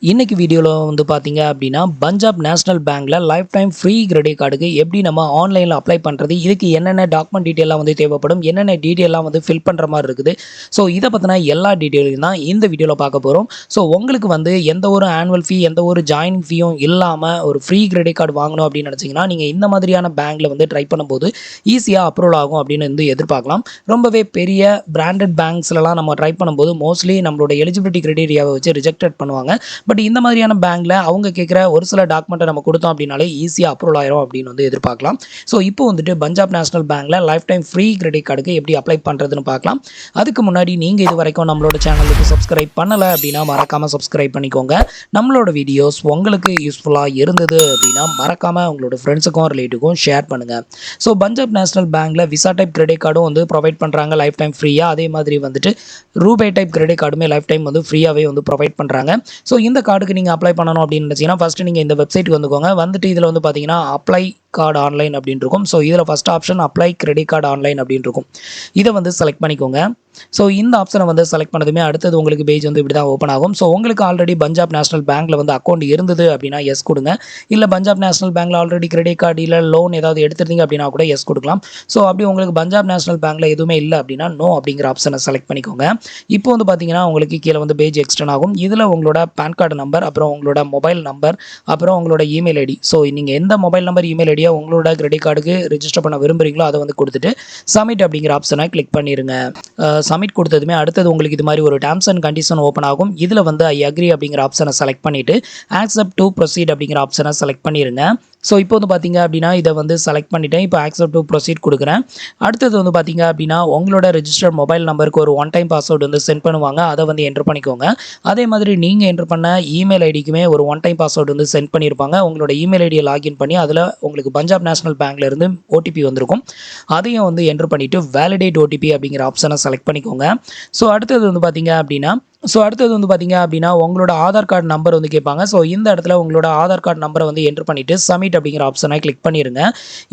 இன்னைக்கு வீடியோல வந்து பாத்தீங்க அப்படின்னா பஞ்சாப் நேஷனல் பேங்க்ல லைஃப் டைம் ஃப்ரீ கிரெடிட் கார்டுக்கு எப்படி நம்ம ஆன்லைன்ல அப்ளை பண்றது, இதுக்கு என்னென்ன டாக்குமெண்ட் டீடைல்லாம் வந்து தேவைப்படும், என்னென்ன டீடைல்லாம் வந்து ஃபில் பண்ற மாதிரி இருக்குது. ஸோ இதை பத்தின எல்லா டீடைலையும் தான் இந்த வீடியோல பார்க்க போறோம். ஸோ உங்களுக்கு வந்து எந்த ஒரு ஆனுவல் ஃபீ எந்த ஒரு ஜாயினிங் ஃபீயும் இல்லாம ஒரு ஃப்ரீ கிரெடிட் கார்டு வாங்கணும் அப்படின்னு நினைச்சீங்கன்னா நீங்க இந்த மாதிரியான பேங்க்ல வந்து ட்ரை பண்ணும்போது ஈஸியா அப்ரூவல் ஆகும் அப்படின்னு வந்து எதிர்பார்க்கலாம். ரொம்பவே பெரிய பிராண்டட் பேங்க்ஸ்லாம் நம்ம ட்ரை பண்ணும்போது மோஸ்ட்லி நம்மளோட எலிஜிபிலிட்டி கிரைட்டீரியாவை வச்சு ரிஜெக்டட் பண்ணுவாங்க. பட் இந்த மாதிரியான பேங்க்ல அவங்க கேட்குற ஒரு சில டாக்குமெண்ட்டை நம்ம கொடுத்தோம் அப்படின்னாலே ஈஸியாக அப்ரூவல் ஆயிரும் அப்படின்னு வந்து எதிர்பார்க்கலாம். ஸோ இப்போ வந்துட்டு பஞ்சாப் நேஷனல் பேங்க்ல லைஃப் டைம் ஃப்ரீ கிரெடிட் கார்டுக்கு எப்படி அப்ளை பண்ணுறதுன்னு பார்க்கலாம். அதுக்கு முன்னாடி நீங்கள் இது வரைக்கும் நம்மளோட சேனலுக்கு சப்ஸ்கிரைப் பண்ணலை அப்படின்னா மறக்காமல் சப்ஸ்கிரைப் பண்ணிக்கோங்க. நம்மளோட வீடியோஸ் உங்களுக்கு யூஸ்ஃபுல்லாக இருந்தது அப்படின்னா மறக்காமல் உங்களோட ஃப்ரெண்ட்ஸுக்கும் ரிலேட்டிவ்க்கும் ஷேர் பண்ணுங்கள். ஸோ பஞ்சாப் நேஷனல் பேங்க்ல விசா டைப் கிரெடிட் கார்டும் வந்து ப்ரொவைட் பண்ணுறாங்க லைஃப் டைம் ஃப்ரீயாக. அதே மாதிரி வந்துட்டு ரூபே டைப் கிரெடிட் கார்டுமே லைஃப் டைம் வந்து ஃப்ரீயாகவே வந்து ப்ரொவைட் பண்ணுறாங்க. ஸோ இந்த கார்டுக்கு நீங்கள் அப்ளை பண்ணணும் அப்படின்னு நினச்சிங்கன்னா ஃபஸ்ட்டு நீங்கள் இந்த வெப்சைட்டுக்கு வந்துக்கோங்க. வந்துட்டு இதில் வந்து பார்த்தீங்கன்னா அப்ளை கார்டு ஆன்லைன் அப்படின்னு இருக்கும். ஸோ இதில் first option apply credit card online அப்படின்னு இருக்கும். இதை வந்து செலக்ட் பண்ணிக்கோங்க. ஸோ இந்த ஆப்ஷனை வந்து செலக்ட் பண்ணதுமே அடுத்தது உங்களுக்கு பேஜ் வந்து இப்படி தான் ஓப்பன் ஆகும். ஸோ உங்களுக்கு ஆல்ரெடி பஞ்சாப் நேஷனல் பேங்க்ல வந்து அக்கௌண்ட் இருந்தது அப்படின்னா எஸ் கொடுங்க. இல்லை பஞ்சாப் நேஷனல் பேங்க்ல ஆல்ரெடி கிரெடிட் கார்டு இல்லை லோன் ஏதாவது எடுத்துருந்தீங்க அப்படின்னா கூட எஸ் கொடுக்கலாம். ஸோ அப்படி உங்களுக்கு பஞ்சாப் நேஷனல் பேங்க்ல எதுவுமே இல்லை அப்படின்னா நோ அப்படிங்கிற ஆப்ஷனை செலக்ட் பண்ணிக்கோங்க. இப்போ வந்து பார்த்தீங்கன்னா உங்களுக்கு கீழே வந்து பேஜ் எக்ஸ்டெண்ட் ஆகும். இதில் உங்களோட பேன் கார்டு நம்பர், அப்புறம் உங்களோட மொபைல் நம்பர், அப்புறம் உங்களோட இமெயில் ஐடி. ஸோ நீங்கள் எந்த மொபைல் நம்பர் இமெயில் ஐடியா உங்களோட கிரெடிட் கார்டுக்கு ரெஜிஸ்டர் பண்ண விரும்புறீங்களோ அதை வந்து கொடுத்துட்டு சப்மிட் அப்படிங்கிற ஆப்ஷனை கிளிக் பண்ணிடுங்க. சப்மிட் கொடுத்ததுமே அடுத்தது உங்களுக்கு இது மாதிரி ஒரு டேர்ம்ஸ் அண்ட் கண்டிஷன் ஓப்பன் ஆகும். இதில் வந்து ஐ அக்ரி அப்படிங்கிற ஆப்ஷனை செலக்ட் பண்ணிவிட்டு ஆக்செப்ட் டு ப்ரொசீட் அப்படிங்கிற ஆப்ஷனை செலக்ட் பண்ணிடுங்க. ஸோ இப்போ வந்து பார்த்தீங்க அப்படின்னா இதை வந்து செலக்ட் பண்ணிவிட்டேன். இப்போ ஆக்செப்ட் டு ப்ரொசீட் கொடுக்குறேன். அடுத்தது வந்து பார்த்தீங்க அப்படின்னா உங்களோட ரெஜிஸ்டர்ட் மொபைல் நம்பருக்கு ஒரு ஒன் டைம் பாஸ்வேர்டு வந்து சென்ட் பண்ணுவாங்க. அதை வந்து என்ட்ரு பண்ணிக்கோங்க. அதே மாதிரி நீங்கள் என்ட்ரு பண்ண இமெயில் ஐடிக்குமே ஒரு ஒன் டைம் பாஸ்வேர்டு வந்து சென்ட் பண்ணியிருப்பாங்க. உங்களோட இமெயில் ஐடியை லாகின் பண்ணி அதில் உங்களுக்கு பஞ்சாப் நேஷனல் பேங்க்லேருந்து ஓடிபி வந்திருக்கும். அதையும் வந்து என்ட்ரு பண்ணிவிட்டு வேலிடேட் ஓடிபி அப்படிங்கிற ஆப்ஷனை செலக்ட் பண்ணிக்கோங்க. ஸோ அடுத்தது வந்து பார்த்தீங்க அப்படின்னா உங்களோட ஆதார் கார்டு நம்பர் வந்து கேட்பாங்க. ஸோ இந்த இடத்துல உங்களோட ஆதார் கார்டு நம்பரை வந்து என்ட்ரு பண்ணிவிட்டு சப்மிட் அப்படிங்கிற ஆப்ஷனை கிளிக் பண்ணிடுங்க.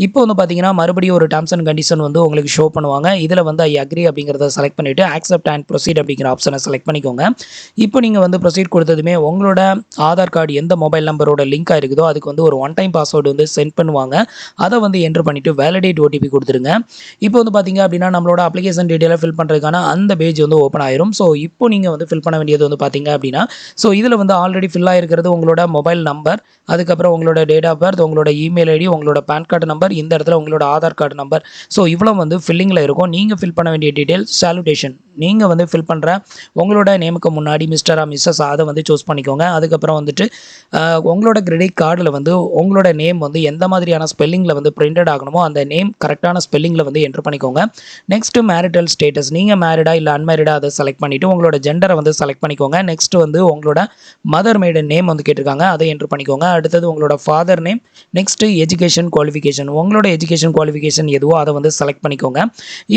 இப்போ வந்து பார்த்தீங்கன்னா மறுபடியும் ஒரு டேர்ம்ஸ் அண்ட் கண்டிஷன் வந்து உங்களுக்கு ஷோ பண்ணுவாங்க. இதில் வந்து ஐ அக்ரி அப்படிங்கிறத செலக்ட் பண்ணிவிட்டு ஆக்செப்ட் அண்ட் ப்ரொசீட் அப்படிங்கிற ஆப்ஷனை செலக்ட் பண்ணிக்கோங்க. இப்போ நீங்கள் வந்து ப்ரொசீட் கொடுத்ததுமே உங்களோட ஆதார் கார்டு எந்த மொபைல் நம்பரோட லிங்க் ஆயிருக்குதோ அதுக்கு வந்து ஒரு ஒன் டைம் பாஸ்வேர்டு வந்து சென்ட் பண்ணுவாங்க. அதை வந்து என்ட்ரு பண்ணிவிட்டு வேலிடேட் ஓடிபி கொடுத்துருங்க. இப்போ வந்து பார்த்தீங்க அப்படின்னா நம்மளோட அப்ளிகேஷன் டீட்டெயிலை ஃபில் பண்ணுறதுக்கான அந்த பேஜ் வந்து ஓப்பன் ஆயிரும். ஸோ இப்போ நீங்கள் வந்து ஃபில் பண்ண வேண்டியது வந்து பார்த்தீங்க அப்படின்னா ஸோ இதில் வந்து ஆல்ரெடி ஃபில் ஆகிருக்கிறது உங்களோட மொபைல் நம்பர், அதுக்கப்புறம் உங்களோட டேட் ஆஃப் பர்த், உங்களோட இமெயில் ஐடி, உங்களோட பேன் கார்டு நம்பர், இந்த இடத்துல உங்களோட ஆதார் கார்டு நம்பர். ஸோ இவ்வளோ வந்து ஃபில்லிங்கில் இருக்கும். நீங்கள் ஃபில் பண்ண வேண்டிய டீட்டெயில் சாலுடேஷன். நீங்கள் வந்து ஃபில் பண்ணுற உங்களோட நேமுக்கு முன்னாடி மிஸ்டர் மிஸ்ஸஸ் அதை வந்து சூஸ் பண்ணிக்கோங்க. அதுக்கப்புறம் வந்துட்டு உங்களோட கிரெடிட் கார்டில் வந்து உங்களோட நேம் வந்து எந்த மாதிரியான ஸ்பெல்லிங்கில் வந்து பிரிண்டட் ஆகணுமோ அந்த நேம் கரெக்டான ஸ்பெல்லிங்கில் வந்து என்ட்ரு பண்ணிக்கோங்க. நெக்ஸ்ட்டு மேரிட்டல் ஸ்டேட்டஸ், நீங்கள் மேரிடா இல்லை அன்மேரிடா அதை செலக்ட் பண்ணிவிட்டு உங்களோட ஜெண்டரை வந்து செலக்ட் பண்ணிக்கோங்க. நெக்ஸ்ட் வந்து உங்களோட மதர் மேடன் நேம் வந்து கேட்டிருக்காங்க, அதை என்ட்ரு பண்ணிக்கோங்க. அடுத்தது உங்களோட father name. Next education qualification, உங்களோட எஜுகேஷன் குவாலிஃபிகேஷன் எதுவோ அதை வந்து செலக்ட் பண்ணிக்கோங்க.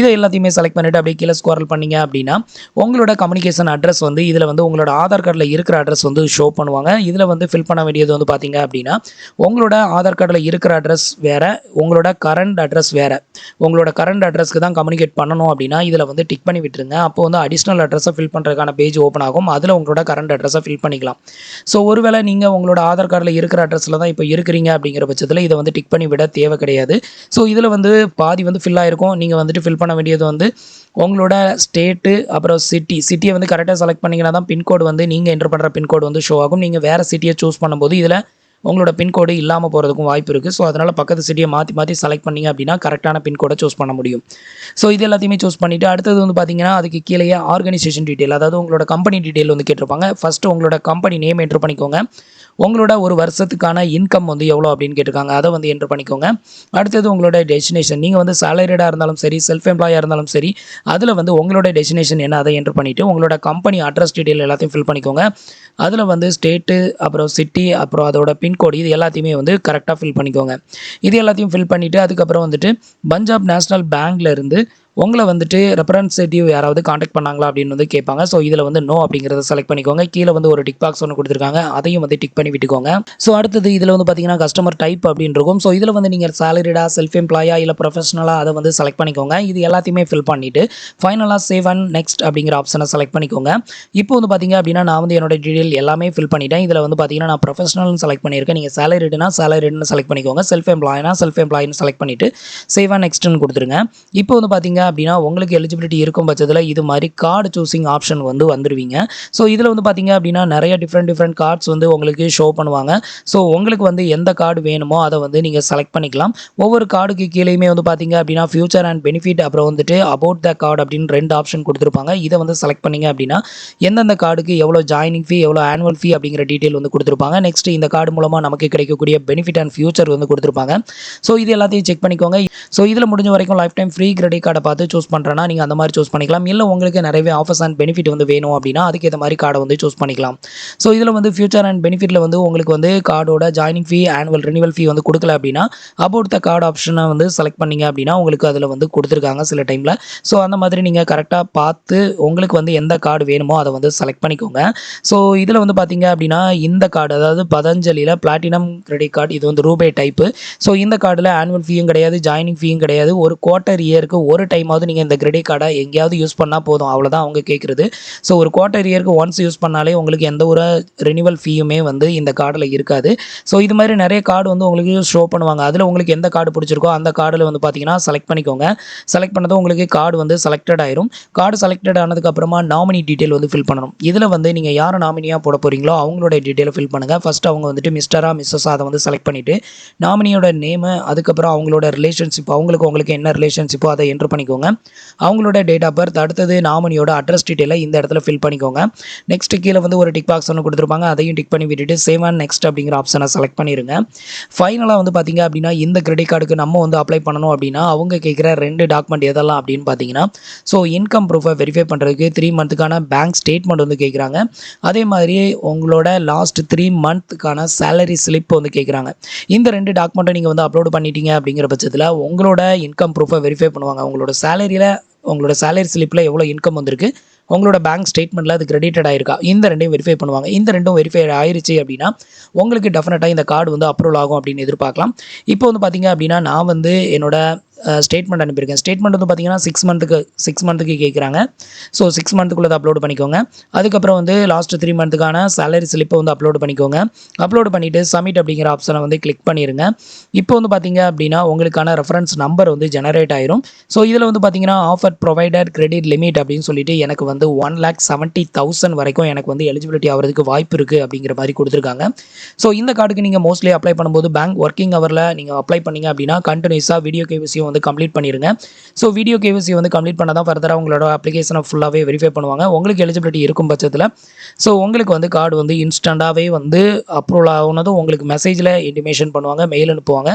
இதை எல்லாத்தையுமே செலக்ட் பண்ணிவிட்டு அப்படியே கீழே ஸ்க்ரோல் பண்ணீங்க அப்படின்னா உங்களோட கம்யூனிகேஷன் அட்ரஸ் வந்து இதில் வந்து உங்களோட ஆதார் கார்டில் இருக்கிற அட்ரஸ் வந்து ஷோ பண்ணுவாங்க. இதில் வந்து ஃபில் பண்ண வேண்டியது வந்து பார்த்தீங்க அப்படின்னா உங்களோட ஆதார் கார்டில் இருக்கிற அட்ரஸ் வேறு, உங்களோட கரண்ட் அட்ரஸ் வேறு. உங்களோட கரண்ட் அட்ரஸ்க்கு தான் கம்யூனிகேட் பண்ணணும் அப்படின்னா இதில் வந்து டிக் பண்ணி விட்டுருங்க. அப்போ வந்து அடிஷ்னல் அட்ரஸை ஃபில் பண்ணுறதுக்கான பேஜ் ஓப்பன் ஆகும். அதில் உங்களோட கரண்ட் அட்ரஸை ஃபில் பண்ணிக்கலாம். ஸோ ஒருவேளை நீங்கள் உங்களோட ஆதார் கார்டில் இருக்கிற அட்ரஸில் தான் இப்போ இருக்கிறீங்க அப்படிங்கிற பட்சத்தில் இதை வந்து டிக் பண்ணி விட தேவை கிடையாது. ஸோ இதில் வந்து பாதி வந்து ஃபில் ஆகிருக்கும். நீங்கள் வந்துட்டு ஃபில் பண்ண வேண்டியது வந்து உங்களோட ஸ்டேட்டு, அப்புறம் சிட்டியை வந்து கரெக்டாக செலக்ட் பண்ணிங்கன்னா தான் பின்கோடு வந்து நீங்கள் என்ட்ரு பண்ணுற பின்கோடு வந்து ஷோ ஆகும். நீங்கள் வேறு சிட்டியை சூஸ் பண்ணும்போது இதில் உங்களோட பின்கோடு இல்லாமல் போகிறதுக்கும் வாய்ப்பு இருக்குது. ஸோ அதனால் பக்கத்து சிட்டியை மாற்றி செலக்ட் பண்ணிங்க அப்படின்னா கரெக்டான பின்கோடை சூஸ் பண்ண முடியும். ஸோ இது எல்லாத்தையுமே சூஸ் பண்ணிவிட்டு அடுத்தது வந்து பார்த்தீங்கன்னா அதுக்கு கீழே ஆர்கனைசேஷன் டீட்டெயில், அதாவது உங்களோட கம்பெனி டீட்டெயில் வந்து கேட்டிருப்பாங்க. ஃபஸ்ட்டு உங்களோட கம்பெனி நேம் என்ட்ரு பண்ணிக்கோங்க. உங்களோட ஒரு வருஷத்துக்கான இன்கம் வந்து எவ்வளோ அப்படின்னு கேட்டிருக்காங்க, அதை வந்து என்ட்ரு பண்ணிக்கோங்க. அடுத்தது உங்களோட டெஸ்டினேஷன், நீங்கள் வந்து சேலரிடாக இருந்தாலும் சரி, செல்ஃப் எம்ப்ளாயாக இருந்தாலும் சரி, அதில் வந்து உங்களோட டெஸ்டினேஷன் என்ன அதை என்ட்ரு பண்ணிவிட்டு உங்களோட கம்பெனி அட்ரஸ் டீட்டெயில் எல்லாத்தையும் ஃபில் பண்ணிக்கோங்க. அதில் வந்து ஸ்டேட்டு, அப்புறம் சிட்டி, அப்புறம் அதோட பின்கோடு இது எல்லாத்தையுமே வந்து கரெக்டாக ஃபில் பண்ணிக்கோங்க. இது எல்லாத்தையும் ஃபில் பண்ணிவிட்டு அதுக்கப்புறம் வந்துட்டு பஞ்சாப் நேஷனல் பேங்க்லேருந்து உங்களை வந்துட்டு ரெப்ரசன்டேட்டிவ் யாராவது காண்டாக்ட் பண்ணாங்களா அப்படின்னு வந்து கேட்பாங்க. ஸோ இதில் வந்து நோ அப்படிங்கிறத செலக்ட் பண்ணிக்கோங்க. கீழே வந்து ஒரு டிக் பாக்ஸ் ஒன்று கொடுத்துருக்காங்க, அதையும் வந்து டிக் பண்ணி விட்டுக்கோங்க. ஸோ அடுத்தது இதில் வந்து பார்த்தீங்கன்னா கஸ்டமர் டைப் அப்படின்னு இருக்கும். ஸோ இதில் வந்து நீங்கள் சேலரிடா, செல்ஃப் எம்ப்ளாயா இல்லை ப்ரொஃபஷனலாக அதை வந்து செலக்ட் பண்ணிக்கோங்க. இது எல்லாத்தையுமே ஃபில் பண்ணிவிட்டு ஃபைனலாக சேவ் அண்ட் நெக்ஸ்ட் அப்படிங்கிற ஆப்ஷனை செலக்ட் பண்ணிக்கோங்க. இப்போ வந்து பார்த்தீங்க அப்படின்னா நான் வந்து என்னோட டீடைல் எல்லாமே ஃபில் பண்ணிட்டேன். இதில் வந்து பார்த்தீங்கன்னா நான் ப்ரொஃபஷனல்னு செலக்ட் பண்ணியிருக்கேன். நீங்கள் சேலரிடுனா சேலரிடுன்னு செலக்ட் பண்ணிக்கோங்க. செல்ஃப் எம்ப்ளாயினா செல்ஃப் எம்ப்ளாயின்னு செலக்ட் பண்ணிவிட்டு சேவ் அண்ட் நெக்ஸ்ட்னு கொடுத்துருங்க. இப்போ வந்து பார்த்தீங்க அப்படின்னா உங்களுக்கு எலிஜிபிலிட்டி இருக்கும் பட்சத்தில் இது மாதிரி கார்டு சூஸிங் ஆப்ஷன் வந்து வந்துடுவீங்க. ஸோ இதில் வந்து பார்த்தீங்க அப்படின்னா நிறைய டிஃப்ரெண்ட் கார்ட்ஸ் வந்து உங்களுக்கு ஷோ பண்ணுவாங்க. ஸோ உங்களுக்கு வந்து எந்த கார்டு வேணுமோ அதை வந்து நீங்கள் செலக்ட் பண்ணிக்கலாம். ஒவ்வொரு கார்டுக்கு கீழேயுமே வந்து பார்த்தீங்க அப்படின்னா ஃபியூச்சர் அண்ட் பெனிஃபிட் அப்புறம் வந்துட்டு அபவுட் த கார்டு அப்படின்னு 2 ஆப்ஷன் கொடுத்துருப்பாங்க. இதை வந்து செலக்ட் பண்ணிங்க அப்படின்னா எந்தெந்த கார்டுக்கு எவ்வளோ ஜாயினிங் ஃபீ, எவ்வளோ ஆனுவல் ஃபீ அப்படிங்கிற டீட்டெயில் வந்து கொடுத்துருப்பாங்க. நெக்ஸ்ட் இந்த கார்டு மூலமாக நமக்கு கிடைக்கக்கூடிய பெனிஃபிட் அண்ட் ஃபியூச்சர் வந்து கொடுத்துருப்பாங்க. ஸோ இது எல்லாத்தையும் செக் பண்ணிக்கோங்க. ஸோ இதில் முடிஞ்ச வரைக்கும் லைஃப் டைம் ஃப்ரீ கிரெடிட் கார்டை பார்த்து சூஸ் பண்ணுறேன்னா நீங்கள் அந்த மாதிரி சூஸ் பண்ணிக்கலாம். இல்லை உங்களுக்கு நிறையவே ஆஃபர்ஸ் அண்ட் பெனிஃபிட் வந்து வேணும் அப்படின்னா அதுக்கு ஏற்ற மாதிரி கார்டை வந்து சூஸ் பண்ணிக்கலாம். ஸோ இதில் வந்து ஃபியூச்சர் அண்ட் பெனிஃபிட்டில் வந்து உங்களுக்கு வந்து கார்டோட ஜாயினிங் ஃபீ, ஆனுவல் ரினிவல் ஃபீ வந்து கொடுக்கல அப்படின்னா அபவுட் த கார்டு ஆப்ஷனை வந்து செலக்ட் பண்ணிங்க அப்படின்னா உங்களுக்கு அதில் வந்து கொடுத்துருக்காங்க சில டைமில். ஸோ அந்த மாதிரி நீங்கள் கரெக்டாக பார்த்து உங்களுக்கு வந்து எந்த கார்டு வேணுமோ அதை வந்து செலக்ட் பண்ணிக்கோங்க. ஸோ இதில் வந்து பார்த்தீங்க அப்படின்னா இந்த கார்டு, அதாவது பதஞ்சலியில் பிளாட்டினம் கிரெடிட் கார்டு, இது வந்து ரூபே டைப்பு. ஸோ இந்த கார்டில் ஆனுவல் ஃபீயும் கிடையாது, ஜாயினிங் ஃபீயும் கிடையாது. ஒரு குவார்ட்டர் இயருக்கு ஒரு டைமாவது நீங்கள் இந்த கிரெடிட் கார்டை எங்கேயாவது யூஸ் பண்ணால் போதும், அவ்வளோதான் அவங்க கேட்குறது. ஸோ ஒரு குவார்ட்டர் இயருக்கு ஒன்ஸ் யூஸ் பண்ணாலே உங்களுக்கு எந்த ஒரு ரினிவல் ஃபீயுமே வந்து இந்த கார்டில் இருக்காது. ஸோ இது மாதிரி நிறைய கார்டு வந்து உங்களுக்கு ஷோ பண்ணுவாங்க. அதில் உங்களுக்கு எந்த கார்டு பிடிச்சிருக்கோ அந்த கார்டில் வந்து பார்த்தீங்கன்னா செலக்ட் பண்ணிக்கோங்க. செலக்ட் பண்ணதும் உங்களுக்கு கார்டு வந்து செலக்டட் ஆயிரும். கார்டு செலக்டட் ஆனதுக்கப்புறமா நாமினி டீட்டெயில் வந்து ஃபில் பண்ணணும். இதில் வந்து நீங்கள் யாரை நாமினியாக போட போகிறீங்களோ அவங்களோட டீட்டெயிலை ஃபில் பண்ணுங்கள். ஃபஸ்ட்டு அவங்க வந்துட்டு மிஸ்டரா மிஸ்ஸஸா அதை வந்து செலக்ட் பண்ணிவிட்டு நாமினியோட நேமு, அதுக்கப்புறம் அவங்களோட ரிலேஷன்ஷிப், உங்களுக்கு என்ன ரிலேஷன்ஷிப்போ அதை என்ட்ரு பண்ணிக்கோங்க. அவங்களோட டேட் ஆஃப் பர்த், அடுத்தது நாமினியோட அட்ரஸ் டீட்டெயிலை இந்த இடத்துல ஃபில் பண்ணிக்கோங்க. நெக்ஸ்ட் கீழே வந்து ஒரு டிக் பாக்ஸ் ஒன்று கொடுத்துருப்பாங்க, அதையும் டிக் பண்ணி விட்டுட்டு சேவ் அண்ட் நெக்ஸ்ட் அப்படிங்கிற ஆப்ஷனை செலக்ட் பண்ணிடுங்க. ஃபைனலாக வந்து பார்த்தீங்க அப்படின்னா இந்த கிரெடிட் கார்டுக்கு நம்ம வந்து அப்ளை பண்ணணும் அப்படின்னா அவங்க கேட்குற 2 டாக்குமெண்ட் எதெல்லாம் அப்படின்னு பார்த்தீங்கன்னா, ஸோ இன்கம் ப்ரூஃபை வெரிஃபை பண்ணுறதுக்கு 3 மந்த்துக்கான பேங்க் ஸ்டேட்மெண்ட் வந்து கேட்குறாங்க. அதே மாதிரி உங்களோட லாஸ்ட் 3 மந்த்துக்கான சேலரி ஸ்லிப் வந்து கேட்குறாங்க. இந்த 2 டாக்குமெண்ட்டை நீங்கள் வந்து அப்லோட் பண்ணிட்டீங்க அப்படிங்கிற பட்சத்தில் உங்களோட இன்கம் ப்ரூஃபை வெரிஃபை பண்ணுவாங்க. உங்களோட சேலரி ஸ்லிப்பில் எவ்வளோ இன்கம் வந்திருக்கு, உங்களோட பேங்க் ஸ்டேட்மெண்ட்டில் அது கிரெடிட்டட் ஆயிருக்கா, இந்த 2யும் வெரிஃபை பண்ணுவாங்க. இந்த 2ம் வெரிஃபை ஆயிருச்சு அப்படின்னா உங்களுக்கு டெஃபினட்டாக இந்த கார்டு வந்து அப்ரூவல் ஆகும் அப்படின்னு எதிர்பார்க்கலாம். இப்போ வந்து பார்த்தீங்க அப்படின்னா நான் வந்து என்னோட ஸ்டேட்மெண்ட் அனுப்பியிருக்கேன். ஸ்டேட்மெண்ட் வந்து பார்த்தீங்கன்னா 6 மந்த்துக்கு கேட்குறாங்க. ஸோ 6 மந்த்துக்குள்ளே அப்லோட் பண்ணிக்கோங்க. அதுக்கப்புறம் வந்து லாஸ்ட் 3 மந்த்துக்கான சேலரி ஸ்லிப்பை வந்து அப்லோட் பண்ணிக்கோங்க. அப்லோட் பண்ணிவிட்டு சப்மிட் அப்படிங்கிற ஆப்ஷனை வந்து கிளிக் பண்ணிடுங்க. இப்போ வந்து பார்த்தீங்க அப்படின்னா உங்களுக்கான ரெஃபரன்ஸ் நம்பர் வந்து ஜெனரேட் ஆயிரும். ஸோ இதில் வந்து பார்த்தீங்கன்னா ஆஃபர் ப்ரொவைடட் கிரெடிட் லிமிட் அப்படின்னு சொல்லிட்டு எனக்கு வந்து 1,70,000 வரைக்கும் எனக்கு வந்து எலிஜிபிலிட்டி ஆகிறதுக்கு வாய்ப்பு இருக்குது அப்படிங்கிற மாதிரி கொடுத்துருக்காங்க. ஸோ இந்த கார்டுக்கு நீங்கள் மோஸ்ட்லி அப்ளை பண்ணும்போது பேங்க் ஒர்க்கிங் ஹவரில் நீங்கள் அப்ளை பண்ணீங்க அப்படின்னா கண்டினியூஸாக வீடியோ கேவிசி வந்து கம்ப்ளீட் பண்ணிடுங்க. ஸோ வீடியோ கேவிசி வந்து கம்ப்ளீட் பண்ணால் தான் ஃபர்தராக உங்களோட அப்ளிகேஷனை ஃபுல்லாகவே வெரிஃபை பண்ணுவாங்க. உங்களுக்கு எலிஜிபிலிட்டி இருக்கும் பட்சத்தில் ஸோ உங்களுக்கு வந்து கார்டு வந்து இன்ஸ்டண்ட்டாகவே வந்து அப்ரூவல் ஆகுனதும் உங்களுக்கு மெசேஜில் இன்டிமேஷன் பண்ணுவாங்க, மெயில் அனுப்புவாங்க.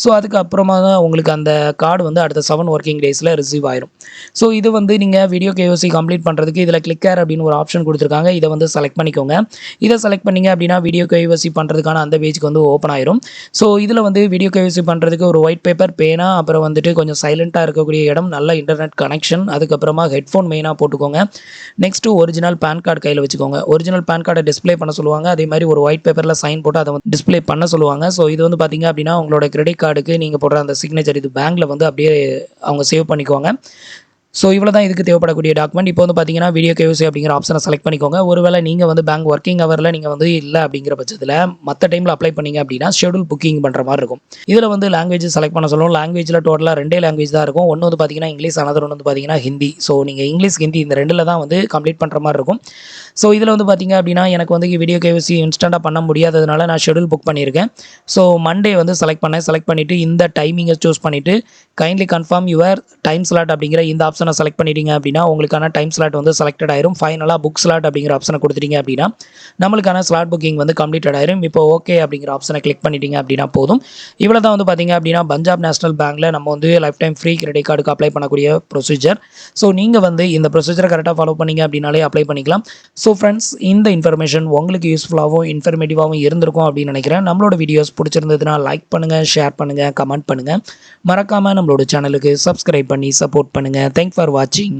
ஸோ அதுக்கப்புறமா தான் உங்களுக்கு அந்த கார்டு வந்து அடுத்த 7 ஒர்க்கிங் டேஸில் ரிசீவ் ஆயிரும். ஸோ இது வந்து நீங்கள் வீடியோ கேவிசி கம்ப்ளீட் பண்ணுறதுக்கு இதில் கிளிக்கர் அப்படின்னு ஒரு ஆப்ஷன் கொடுத்துருக்காங்க. இதை வந்து செலக்ட் பண்ணிக்கோங்க. இதை செலக்ட் பண்ணிங்க அப்படின்னா வீடியோ கேவிசி பண்ணுறதுக்கான அந்த பேஜுக்கு வந்து ஓப்பன் ஆயிரும். ஸோ இதில் வந்து வீடியோ கேவிசி பண்ணுறதுக்கு ஒரு ஒயிட் பேப்பர், பேனா, அப்புறம் வந்துட்டு கொஞ்சம் சைலண்ட்டாக இருக்கக்கூடிய இடம், நல்ல இன்டர்நெட் கனெக்ஷன், அதுக்கப்புறமா ஹெட்ஃபோன் மெயினாக போட்டுக்கோங்க. நெக்ஸ்ட்டு ஒரிஜினல் பேன் கார்டு கையில் வச்சுக்கோங்க. ஒரிஜினல் பேன் கார்டை டிஸ்பிளே பண்ண சொல்லுவாங்க. அதே மாதிரி ஒரு ஒயிட் பேப்பரில் சைன் போட்டு அதை வந்து டிஸ்பிளே பண்ண சொல்லுவாங்க. ஸோ இது வந்து பார்த்தீங்க அப்படின்னா உங்களோட கிரெடிட் கார்டுக்கு நீங்கள் போடுற அந்த சிக்னேச்சர் இது பேங்க்கில் வந்து அப்படியே அவங்க சேவ் பண்ணிக்குவாங்க. ஸோ இவ்வளோ தான் இதுக்கு தேவைப்படக்கூடிய டாக்குமெண்ட். இப்போ வந்து பார்த்தீங்கன்னா வீடியோ கேவிசி அப்படிங்கிற ஆப்ஷனை செலக்ட் பண்ணிக்கோங்க. ஒருவேளை நீங்கள் வந்து பேங்க் ஒர்க்கிங் ஹவரில் நீங்கள் வந்து இல்லை அப்படிங்கிற பட்சத்தில் மற்ற டைமில் அப்ளை பண்ணீங்க அப்படின்னா ஷெடியூல் புக்கிங் பண்ணுற மாதிரி இருக்கும். இதில் வந்து லாங்குவேஜ் செலக்ட் பண்ண சொல்லுவோம். லாங்குவேஜில் டோட்டலாக 2 லாங்குவேஜ் தான் இருக்கும். ஒன்று வந்து பார்த்தீங்கன்னா இங்கிலீஷ், அனதர் ஒன்று வந்து பார்த்தீங்கன்னா ஹிந்தி. ஸோ நீங்கள் இங்கிலீஷ், ஹிந்தி இந்த 2ல் தான் வந்து கம்ப்ளீட் பண்ணுற மாதிரி இருக்கும். ஸோ இதில் வந்து பார்த்தீங்க அப்படின்னா எனக்கு வந்து வீடியோ கேவிசி இன்ஸ்டண்ட்டாக பண்ண முடியாததுனால நான் ஷெடியூல் புக் பண்ணியிருக்கேன். ஸோ மண்டே வந்து செலக்ட் பண்ணிவிட்டு இந்த டைமிங்கை சூஸ் பண்ணிவிட்டு kindly confirm your time slot அப்படிங்கிற இந்த ஆப்ஷனை செலக்ட் பண்ணிட்டீங்க அப்படின்னா உங்களுக்கான டைம் ஸ்லாட் வந்து செலக்டட் ஆயிரும். ஃபைனலாக புக் ஸ்லாட் அப்படிங்கிற ஆப்ஷனை கொடுத்துட்டீங்க அப்படின்னா நம்மளுக்கான ஸ்லாட் புக்கிங் வந்து கம்ப்ளீட்டட் ஆயிரும். இப்போ ஓகே அப்படிங்கிற ஆப்ஷனை கிளிக் பண்ணிட்டீங்க அப்படின்னா போதும். இவ்வளோ தான் வந்து பார்த்தீங்க அப்படின்னா பஞ்சாப் நேஷனல் பேங்க்கில் நம்ம வந்து லைஃப் டைம் ஃப்ரீ கிரெடிட் கார்டுக்கு அப்ளை பண்ணக்கூடிய ப்ரொசீஜர். ஸோ நீங்கள் வந்து இந்த ப்ரொசீஜரை கரெக்டாக ஃபாலோ பண்ணீங்க அப்படின்னாலே அப்ளை பண்ணிக்கலாம். ஸோ ஸோ ஃப்ரெண்ட்ஸ், இந்த இன்ஃபர்மேஷன் உங்களுக்கு யூஸ்ஃபுல்லாகவும் இன்ஃபர்மேட்டிவாகவும் இருந்திருக்கும் அப்படின்னு நினைக்கிறேன். நம்மளோட வீடியோஸ் பிடிச்சிருந்ததுன்னா லைக் பண்ணுங்கள், ஷேர் பண்ணுங்கள், கமெண்ட் பண்ணுங்கள். மறக்காமல் நம்மளோட சேனலுக்கு சப்ஸ்கிரைப் பண்ணி சப்போர்ட் பண்ணுங்கள். தேங்க்ஸ் ஃபார் வாட்சிங்.